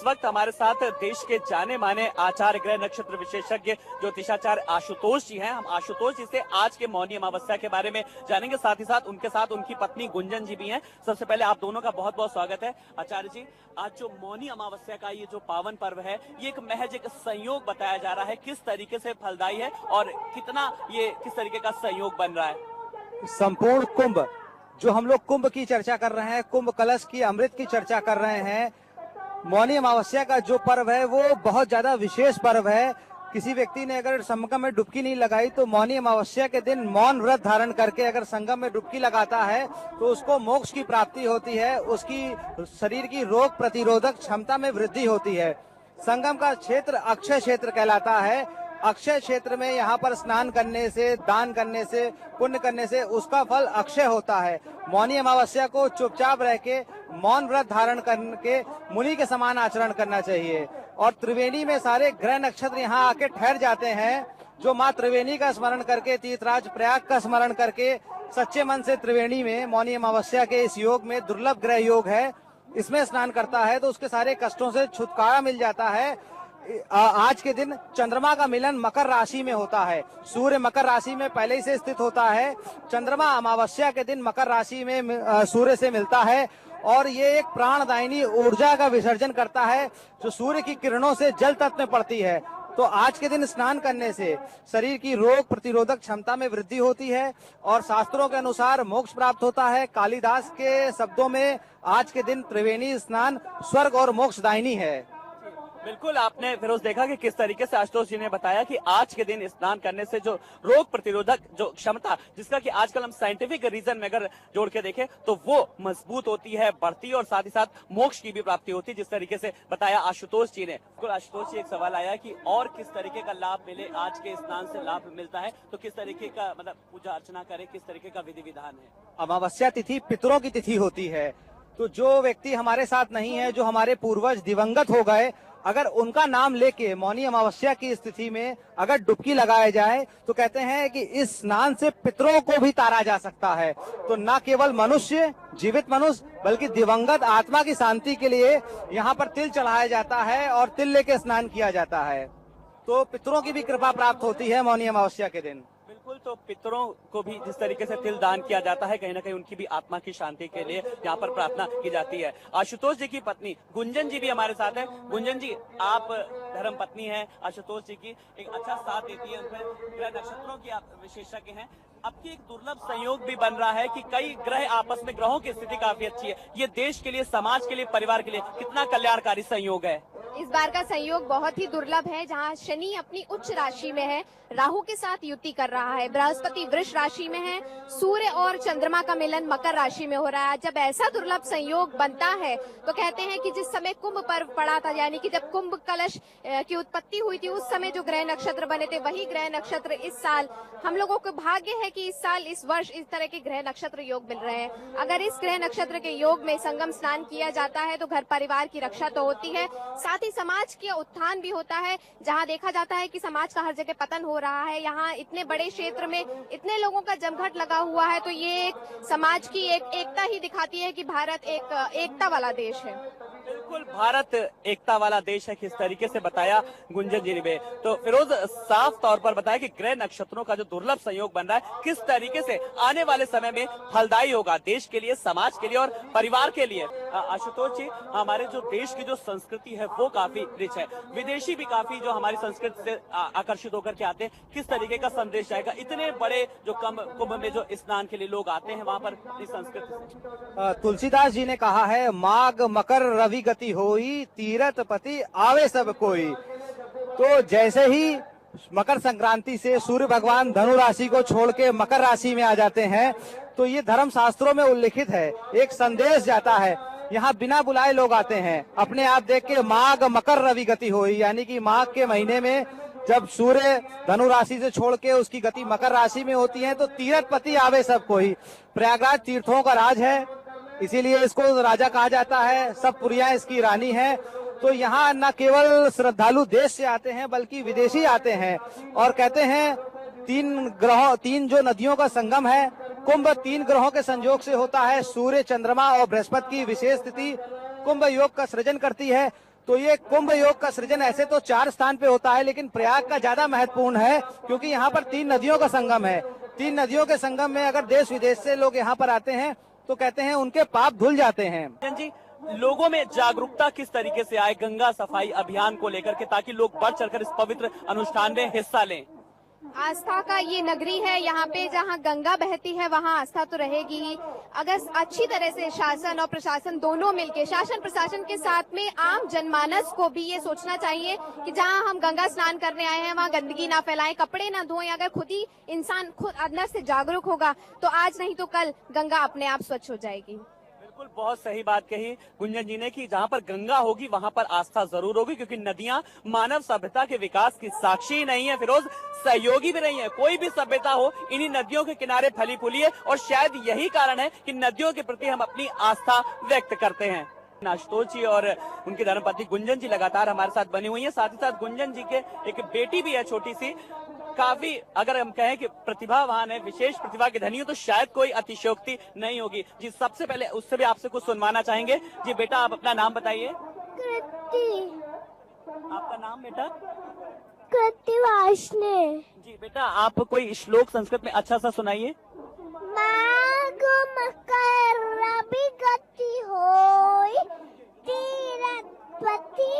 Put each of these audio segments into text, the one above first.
वक्त हमारे साथ देश के जाने माने आचार्य, ग्रह नक्षत्र विशेषज्ञ ज्योतिषाचार्य आशुतोष जी हैं। हम आशुतोष जी से आज के मौनी अमावस्या के बारे में जानेंगे, साथ ही साथ उनकी पत्नी गुंजन जी भी हैं। सबसे पहले आप दोनों का बहुत बहुत स्वागत है। आचार्य जी, आज जो मौनी अमावस्या का ये जो पावन पर्व है, ये एक महज एक संयोग बताया जा रहा है, किस तरीके से फलदायी है और किस तरीके का संयोग बन रहा है? संपूर्ण कुंभ, जो हम लोग कुंभ की चर्चा कर रहे हैं, कुंभ कलश की अमृत की चर्चा कर रहे हैं, मौनी अमावस्या का जो पर्व है वो बहुत ज्यादा विशेष पर्व है। किसी व्यक्ति ने अगर संगम में डुबकी नहीं लगाई तो मौनी अमावस्या के दिन मौन व्रत धारण करके अगर संगम में डुबकी लगाता है तो उसको मोक्ष की प्राप्ति होती है, उसकी शरीर की रोग प्रतिरोधक क्षमता में वृद्धि होती है। संगम का क्षेत्र अक्षय क्षेत्र कहलाता है। अक्षय क्षेत्र में यहाँ पर स्नान करने से, दान करने से, पुण्य करने से उसका फल अक्षय होता है। मौनी अमावस्या को चुपचाप रह के मौन व्रत धारण करके मुनि के समान आचरण करना चाहिए। और त्रिवेणी में सारे ग्रह नक्षत्र यहाँ आके ठहर जाते हैं। जो माँ त्रिवेणी का स्मरण करके, तीर्थराज प्रयाग का स्मरण करके सच्चे मन से त्रिवेणी में मौनी अमावस्या के इस योग में, दुर्लभ ग्रह योग है, इसमें स्नान करता है तो उसके सारे कष्टों से छुटकारा मिल जाता है। आज के दिन चंद्रमा का मिलन मकर राशि में होता है। सूर्य मकर राशि में पहले ही से स्थित होता है। चंद्रमा अमावस्या के दिन मकर राशि में सूर्य से मिलता है और ये एक प्राणदायिनी ऊर्जा का विसर्जन करता है जो सूर्य की किरणों से जल तत्व में पड़ती है। तो आज के दिन स्नान करने से शरीर की रोग प्रतिरोधक क्षमता में वृद्धि होती है और शास्त्रों के अनुसार मोक्ष प्राप्त होता है। कालिदास के शब्दों में आज के दिन त्रिवेणी स्नान स्वर्ग और मोक्षदायिनी है। बिल्कुल, आपने फिरोज देखा कि किस तरीके से आशुतोष जी ने बताया कि आज के दिन स्नान करने से जो रोग प्रतिरोधक जो क्षमता, जिसका कि आजकल हम साइंटिफिक रीजन में अगर जोड़ के देखें तो वो मजबूत होती है, बढ़ती है और साथ ही साथ मोक्ष की भी प्राप्ति होती है, जिस तरीके से बताया आशुतोष जी ने। बिल्कुल आशुतोष जी, एक सवाल आया कि और किस तरीके का लाभ मिले, आज के स्नान से लाभ मिलता है तो किस तरीके का मतलब पूजा अर्चना करे, किस तरीके का विधि विधान है? अमावस्या तिथि पितरों की तिथि होती है, तो जो व्यक्ति हमारे साथ नहीं है, जो हमारे पूर्वज दिवंगत हो गए, अगर उनका नाम लेके मौनी अमावस्या की स्थिति में अगर डुबकी लगाया जाए तो कहते हैं कि इस स्नान से पितरों को भी तारा जा सकता है। तो न केवल मनुष्य, जीवित मनुष्य, बल्कि दिवंगत आत्मा की शांति के लिए यहाँ पर तिल चढ़ाया जाता है और तिल लेके स्नान किया जाता है। तो पितरों की भी कृपा प्राप्त होती है मौनी अमावस्या के दिन। बिल्कुल, तो पितरों को भी जिस तरीके से तिल दान किया जाता है, कहीं ना कहीं उनकी भी आत्मा की शांति के लिए यहाँ पर प्रार्थना की जाती है। आशुतोष जी की पत्नी गुंजन जी भी हमारे साथ है। गुंजन जी, आप धर्म पत्नी हैं आशुतोष जी की, एक अच्छा साथ देती है, उनमें ग्रह नक्षत्रों की आप विशेषज्ञ हैं। अब की एक दुर्लभ संयोग भी बन रहा है कि कई ग्रह आपस में, ग्रहों की स्थिति काफी अच्छी है। ये देश के लिए, समाज के लिए, परिवार के लिए कितना कल्याणकारी संयोग है? इस बार का संयोग बहुत ही दुर्लभ है, जहां शनि अपनी उच्च राशि में है, राहु के साथ युति कर रहा है, बृहस्पति वृष राशि में है, सूर्य और चंद्रमा का मिलन मकर राशि में हो रहा है। जब ऐसा दुर्लभ संयोग बनता है तो कहते हैं कि जिस समय कुंभ पर्व पड़ा था, यानी कि जब कुंभ कलश की उत्पत्ति हुई थी, उस समय जो ग्रह नक्षत्र बने थे वही ग्रह नक्षत्र इस साल, हम लोगों को भाग्य है कि इस साल, इस वर्ष इस तरह के ग्रह नक्षत्र योग मिल रहे हैं। अगर इस ग्रह नक्षत्र के योग में संगम स्नान किया जाता है तो घर परिवार की रक्षा तो होती है, साथ ही समाज के उत्थान भी होता है। जहां देखा जाता है कि समाज का हर जगह पतन हो रहा है, यहाँ इतने बड़े क्षेत्र में इतने लोगों का जमघट लगा हुआ है, तो ये एक समाज की एक एकता ही दिखाती है कि भारत एक एकता वाला देश है। बिल्कुल, भारत एकता वाला देश है, किस तरीके से बताया गुंजन जी ने। तो फिरोज, साफ तौर पर बताया कि ग्रह नक्षत्रों का जो दुर्लभ संयोग बन रहा है, किस तरीके से आने वाले समय में फलदायी होगा देश के लिए, समाज के लिए और परिवार के लिए। आशुतोष जी, हमारे जो देश की जो संस्कृति है वो काफी रिच है, विदेशी भी काफी जो हमारी संस्कृति से आकर्षित होकर के आते हैं, किस तरीके का संदेश जाएगा? इतने बड़े जो कुंभ में जो स्नान के लिए लोग आते हैं वहाँ पर इस संस्कृति से। तुलसीदास जी ने कहा है, माघ मकर रवि गति होई, तीरथ पति आवे सब कोई। तो जैसे ही मकर संक्रांति से सूर्य भगवान धनु राशि को छोड़ के मकर राशि में आ जाते हैं तो ये धर्म शास्त्रों में उल्लिखित है, एक संदेश जाता है। यहाँ बिना बुलाए लोग आते हैं, अपने आप देख के माघ मकर रवि गति होई, यानी कि माघ के महीने में जब सूर्य धनु राशि से छोड़ के उसकी गति मकर राशि में होती है तो तीर्थपति आवे सब कोई। प्रयागराज तीर्थों का राज है, इसीलिए इसको राजा कहा जाता है, सब पुरियां इसकी रानी है। तो यहाँ न केवल श्रद्धालु देश से आते हैं बल्कि विदेशी आते हैं और कहते हैं तीन जो नदियों का संगम है, कुंभ 3 ग्रहों के संयोग से होता है। सूर्य, चंद्रमा और बृहस्पति की विशेष स्थिति कुंभ योग का सृजन करती है। तो ये कुंभ योग का सृजन ऐसे तो 4 स्थान पे होता है, लेकिन प्रयाग का ज्यादा महत्वपूर्ण है क्योंकि यहाँ पर 3 नदियों का संगम है। 3 नदियों के संगम में अगर देश विदेश से लोग यहाँ पर आते हैं तो कहते हैं उनके पाप धुल जाते हैं। गुंजन जी, लोगों में जागरूकता किस तरीके से आए गंगा सफाई अभियान को लेकर के, ताकि लोग बढ़ चढ़कर इस पवित्र अनुष्ठान में हिस्सा लें? आस्था का ये नगरी है, यहाँ पे जहाँ गंगा बहती है वहाँ आस्था तो रहेगी ही। अगर अच्छी तरह से शासन और प्रशासन दोनों मिलके, शासन प्रशासन के साथ में आम जनमानस को भी ये सोचना चाहिए कि जहाँ हम गंगा स्नान करने आए हैं वहाँ गंदगी ना फैलाएं, कपड़े ना धोएं। अगर खुद ही इंसान खुद अंदर से जागरूक होगा तो आज नहीं तो कल गंगा अपने आप स्वच्छ हो जाएगी। बिल्कुल, बहुत सही बात कही गुंजन जी ने कि जहाँ पर गंगा होगी वहाँ पर आस्था जरूर होगी, क्योंकि नदियाँ मानव सभ्यता के विकास की साक्षी ही नहीं है फिरोज, सहयोगी भी नहीं है। कोई भी सभ्यता हो इन्हीं नदियों के किनारे फली फूली है, और शायद यही कारण है कि नदियों के प्रति हम अपनी आस्था व्यक्त करते हैं। आशुतोष जी और उनकी धर्मपत्नी गुंजन जी लगातार हमारे साथ बनी हुई है। साथ ही साथ गुंजन जी के एक बेटी भी है छोटी सी, काफी अगर हम कहें कि प्रतिभावान है, विशेष प्रतिभा की धनी हो, तो शायद कोई अतिशयोक्ति नहीं होगी। जी, सबसे पहले उससे भी आपसे कुछ सुनवाना चाहेंगे। जी बेटा, आप अपना नाम बताइए। कृति। आपका नाम बेटा? कृति वाशने। जी बेटा, आप कोई श्लोक संस्कृत में अच्छा सा सुनाइए। मागुम करबि गति होय, तीरथपति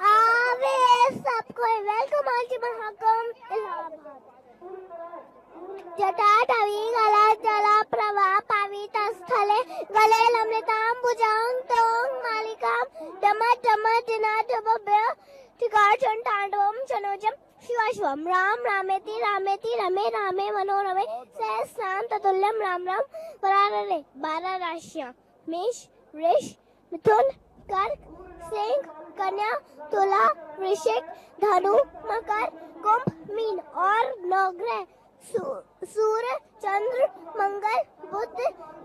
आवे सबको। वेलकम आज महाकुंभ इलाहाबाद। जटाटवी गला जला प्रवाह पावित स्थले, गले लमृताम्बुजां तों मालिकां डम डम दिनाटभव्य टिकाचन तांडवं चनोजम शिवा शिवम। राम रामेति रामेति रमे रामे मनोरमे, सहस्रनाम ततुल्यम राम राम वरानने। 12 राशियां मेष वृष मिथुन कर्क सिंह कन्या तुला वृश्चिक धनु मकर कुंभ मीन। और 9 ग्रह सूर्य चंद्र मंगल बुध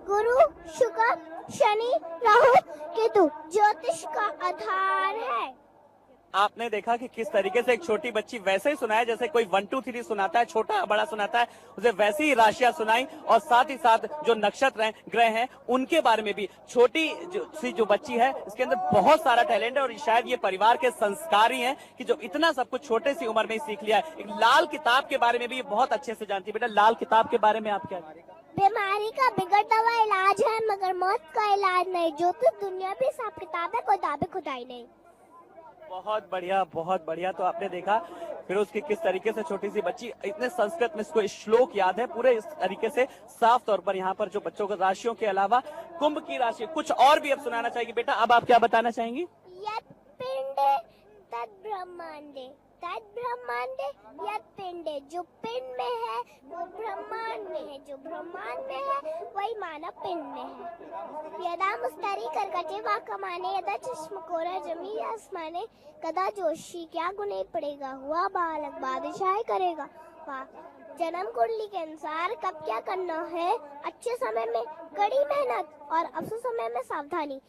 गुरु शुक्र शनि राहु केतु ज्योतिष का आधार है। आपने देखा कि किस तरीके से एक छोटी बच्ची वैसे ही सुनाया जैसे कोई 1 2 3 सुनाता है, छोटा बड़ा सुनाता है, उसे वैसी ही राशियां सुनाई। और साथ ही साथ जो नक्षत्र हैं, ग्रह हैं, उनके बारे में भी छोटी जो बच्ची है, इसके अंदर बहुत सारा टैलेंट है। और शायद ये परिवार के संस्कार ही हैं कि जो इतना सब कुछ छोटे सी उम्र में ही सीख लिया है। एक लाल किताब के बारे में भी ये बहुत अच्छे से जानती है। बेटा, लाल किताब के बारे में आप क्या? बीमारी का बिगड़ता हुआ इलाज है मगर मौत का इलाज नहीं। जो तो दुनिया भी हिसाब किताब है, कोई दावे खुदाई नहीं। बहुत बढ़िया, बहुत बढ़िया। तो आपने देखा फिर उसकी किस तरीके से छोटी सी बच्ची इतने संस्कृत में इसको श्लोक याद है पूरे इस तरीके से साफ तौर पर। यहाँ पर जो बच्चों को राशियों के अलावा कुंभ की राशि कुछ और भी अब सुनाना चाहेगी। बेटा, अब आप क्या बताना चाहेंगी? यत् पिंडे तद ब्रह्मांडे, तद ब्रह्मांडे यत् पिंडे। जो पिंड में है वो ब्रह्मांड में है, जो ब्रह्मांड में है वही मानव पिंड में है। यदा मुस्तरी करकटे वा कमाने, यदा चश्मकोरा जमी आसमाने, कदा जोशी क्या गुने पड़ेगा, हुआ बालक बादशाह करेगा। वाह, जन्म कुंडली के अनुसार कब क्या करना है। अच्छे समय में कड़ी मेहनत और अफसोस समय में सावधानी।